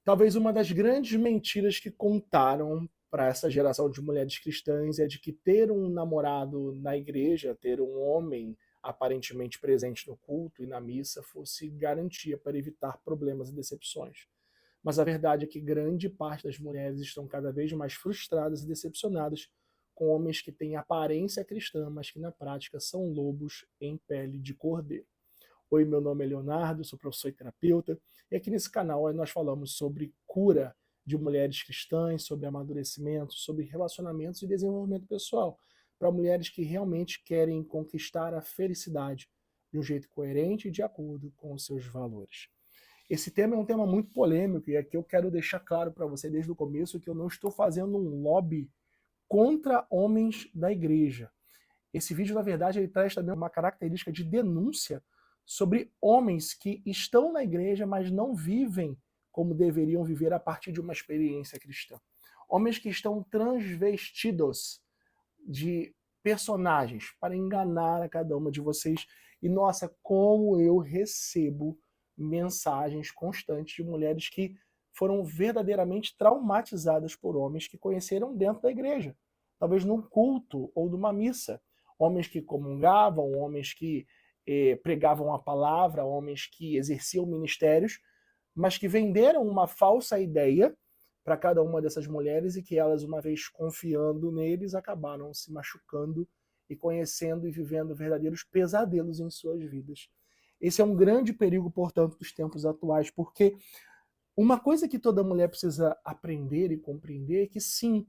Talvez uma das grandes mentiras que contaram para essa geração de mulheres cristãs é de que ter um namorado na igreja, ter um homem aparentemente presente no culto e na missa, fosse garantia para evitar problemas e decepções. Mas a verdade é que grande parte das mulheres estão cada vez mais frustradas e decepcionadas com homens que têm aparência cristã, mas que na prática são lobos em pele de cordeiro. Oi, meu nome é Leonardo, sou professor e terapeuta, e aqui nesse canal nós falamos sobre cura de mulheres cristãs, sobre amadurecimento, sobre relacionamentos e desenvolvimento pessoal, para mulheres que realmente querem conquistar a felicidade de um jeito coerente e de acordo com os seus valores. Esse tema é um tema muito polêmico e aqui eu quero deixar claro para você desde o começo que eu não estou fazendo um lobby contra homens da igreja. Esse vídeo, na verdade, ele traz também uma característica de denúncia sobre homens que estão na igreja, mas não vivem como deveriam viver a partir de uma experiência cristã. Homens que estão transvestidos de personagens para enganar a cada uma de vocês. E, nossa, como eu recebo mensagens constantes de mulheres que foram verdadeiramente traumatizadas por homens que conheceram dentro da igreja, talvez num culto ou numa missa. Homens que comungavam, homens que pregavam a palavra, homens que exerciam ministérios, mas que venderam uma falsa ideia para cada uma dessas mulheres e que elas, uma vez confiando neles, acabaram se machucando e conhecendo e vivendo verdadeiros pesadelos em suas vidas. Esse é um grande perigo, portanto, dos tempos atuais, porque uma coisa que toda mulher precisa aprender e compreender é que, sim,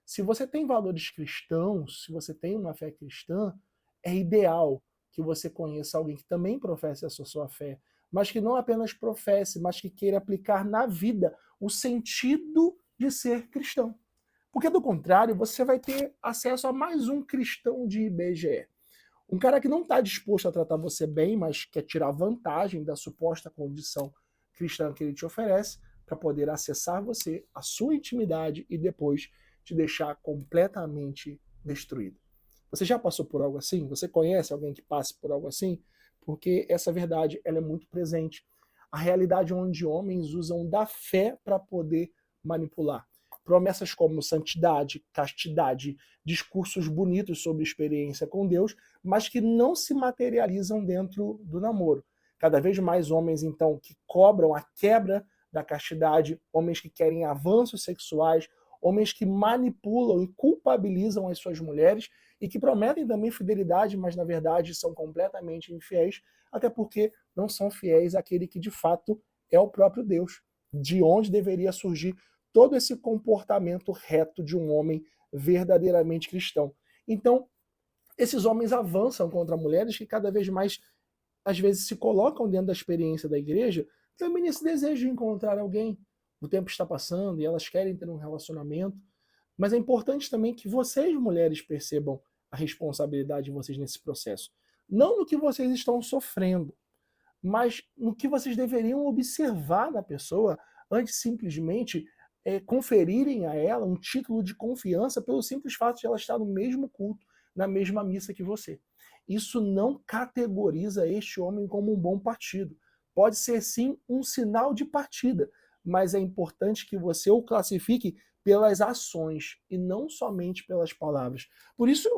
se você tem valores cristãos, se você tem uma fé cristã, é ideal que você conheça alguém que também professe a sua fé, mas que não apenas professe, mas que queira aplicar na vida o sentido de ser cristão. Porque, do contrário, você vai ter acesso a mais um cristão de IBGE. Um cara que não está disposto a tratar você bem, mas quer tirar vantagem da suposta condição cristã que ele te oferece para poder acessar você, a sua intimidade e depois te deixar completamente destruído. Você já passou por algo assim? Você conhece alguém que passe por algo assim? Porque essa verdade ela é muito presente. A realidade onde homens usam da fé para poder manipular. Promessas como santidade, castidade, discursos bonitos sobre experiência com Deus, mas que não se materializam dentro do namoro. Cada vez mais homens, então, que cobram a quebra da castidade, homens que querem avanços sexuais, homens que manipulam e culpabilizam as suas mulheres e que prometem também fidelidade, mas na verdade são completamente infiéis, até porque não são fiéis àquele que de fato é o próprio Deus, de onde deveria surgir todo esse comportamento reto de um homem verdadeiramente cristão. Então, esses homens avançam contra mulheres que cada vez mais, às vezes, se colocam dentro da experiência da igreja, também nesse desejo de encontrar alguém. O tempo está passando e elas querem ter um relacionamento, mas é importante também que vocês, mulheres, percebam a responsabilidade de vocês nesse processo. Não no que vocês estão sofrendo, mas no que vocês deveriam observar na pessoa antes simplesmente conferirem a ela um título de confiança pelo simples fato de ela estar no mesmo culto, na mesma missa que você. Isso não categoriza este homem como um bom partido. Pode ser sim um sinal de partida, mas é importante que você o classifique pelas ações e não somente pelas palavras. Por isso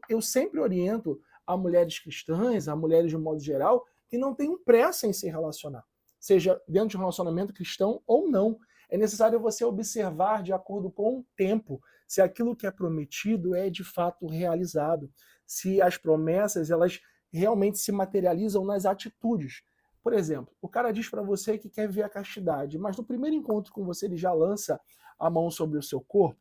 eu sempre oriento a mulheres cristãs, a mulheres de um modo geral, que não tenham pressa em se relacionar, seja dentro de um relacionamento cristão ou não. É necessário você observar de acordo com o tempo se aquilo que é prometido é de fato realizado, se as promessas elas realmente se materializam nas atitudes. Por exemplo, o cara diz para você que quer ver a castidade, mas no primeiro encontro com você ele já lança a mão sobre o seu corpo,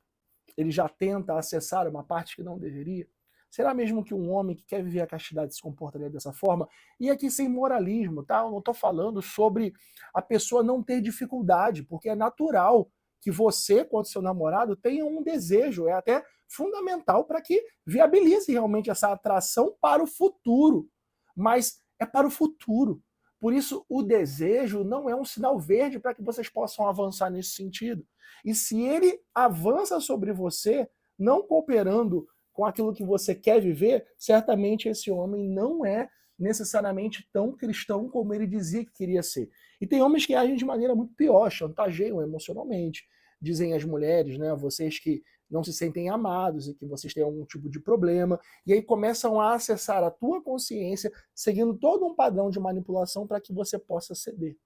ele já tenta acessar uma parte que não deveria. Será mesmo que um homem que quer viver a castidade se comportaria dessa forma? E aqui sem moralismo, tá? Eu não estou falando sobre a pessoa não ter dificuldade, porque é natural que você, quanto seu namorado, tenha um desejo, é até fundamental para que viabilize realmente essa atração para o futuro. Mas é para o futuro. Por isso, o desejo não é um sinal verde para que vocês possam avançar nesse sentido. E se ele avança sobre você, não cooperando com aquilo que você quer viver, certamente esse homem não é necessariamente tão cristão como ele dizia que queria ser. E tem homens que agem de maneira muito pior, chantageiam emocionalmente, dizem às mulheres, né, vocês que não se sentem amados e que vocês têm algum tipo de problema, e aí começam a acessar a tua consciência, seguindo todo um padrão de manipulação para que você possa ceder.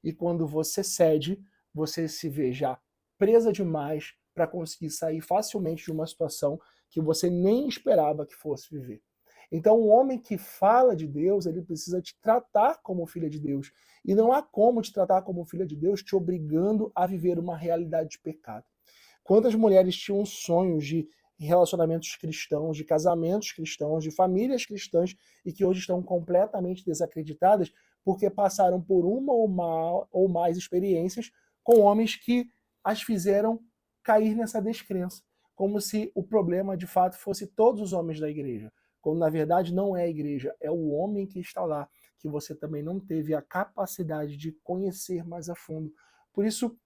E quando você cede, você se vê já presa demais para conseguir sair facilmente de uma situação que você nem esperava que fosse viver. Então, um homem que fala de Deus, ele precisa te tratar como filha de Deus. E não há como te tratar como filha de Deus te obrigando a viver uma realidade de pecado. Quantas mulheres tinham sonhos de relacionamentos cristãos, de casamentos cristãos, de famílias cristãs e que hoje estão completamente desacreditadas porque passaram por uma ou mais experiências com homens que as fizeram cair nessa descrença, como se o problema de fato fosse todos os homens da igreja, quando na verdade não é a igreja, é o homem que está lá, que você também não teve a capacidade de conhecer mais a fundo. Por isso,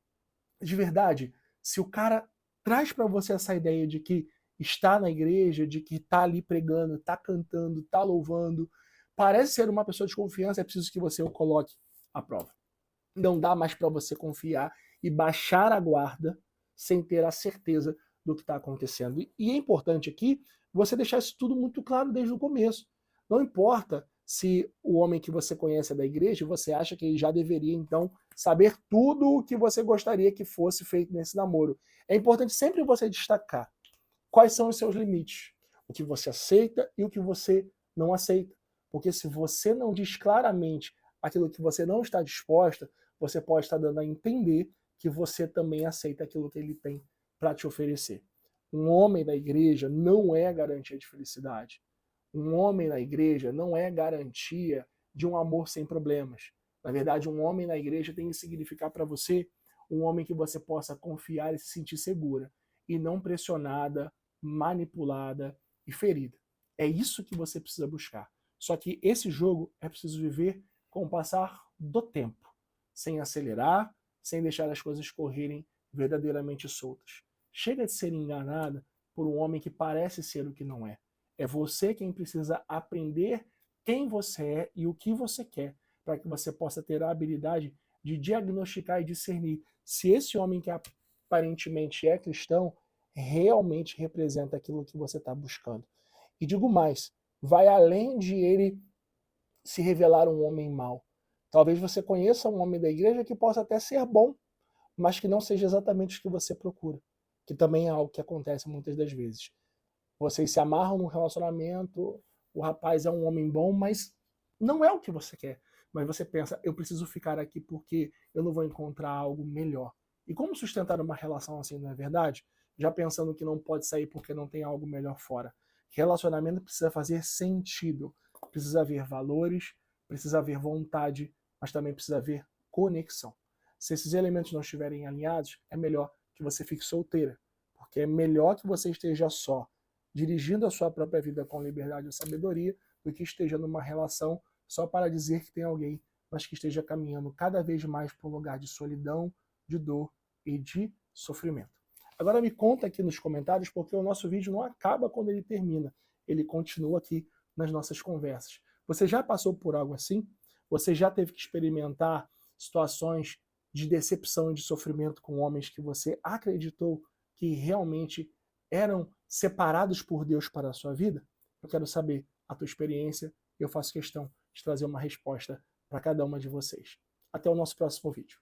de verdade, se o cara traz para você essa ideia de que está na igreja, de que está ali pregando, está cantando, está louvando, parece ser uma pessoa de confiança, é preciso que você o coloque à prova. Não dá mais para você confiar e baixar a guarda sem ter a certeza do que está acontecendo. E é importante aqui você deixar isso tudo muito claro desde o começo. Não importa se o homem que você conhece é da igreja, você acha que ele já deveria, então, saber tudo o que você gostaria que fosse feito nesse namoro. É importante sempre você destacar quais são os seus limites, o que você aceita e o que você não aceita. Porque se você não diz claramente aquilo que você não está disposta, você pode estar dando a entender que você também aceita aquilo que ele tem para te oferecer. Um homem da igreja não é garantia de felicidade. Um homem na igreja não é garantia de um amor sem problemas. Na verdade, um homem na igreja tem que significar para você um homem que você possa confiar e se sentir segura, e não pressionada, manipulada e ferida. É isso que você precisa buscar. Só que esse jogo é preciso viver com o passar do tempo, sem acelerar, sem deixar as coisas correrem verdadeiramente soltas. Chega de ser enganada por um homem que parece ser o que não é. É você quem precisa aprender quem você é e o que você quer, para que você possa ter a habilidade de diagnosticar e discernir se esse homem que aparentemente é cristão realmente representa aquilo que você está buscando. E digo mais, vai além de ele se revelar um homem mau. Talvez você conheça um homem da igreja que possa até ser bom, mas que não seja exatamente o que você procura, que também é algo que acontece muitas das vezes. Vocês se amarram num relacionamento, o rapaz é um homem bom, mas não é o que você quer. Mas você pensa, eu preciso ficar aqui porque eu não vou encontrar algo melhor. E como sustentar uma relação assim, não é verdade? Já pensando que não pode sair porque não tem algo melhor fora. Relacionamento precisa fazer sentido. Precisa haver valores, precisa haver vontade, mas também precisa haver conexão. Se esses elementos não estiverem alinhados, é melhor que você fique solteira. Porque é melhor que você esteja só, dirigindo a sua própria vida com liberdade e sabedoria, do que esteja numa relação só para dizer que tem alguém, mas que esteja caminhando cada vez mais para um lugar de solidão, de dor e de sofrimento. Agora me conta aqui nos comentários, porque o nosso vídeo não acaba quando ele termina, ele continua aqui nas nossas conversas. Você já passou por algo assim? Você já teve que experimentar situações de decepção e de sofrimento com homens que você acreditou que realmente eram separados por Deus para a sua vida? Eu quero saber a tua experiência e eu faço questão de trazer uma resposta para cada uma de vocês. Até o nosso próximo vídeo.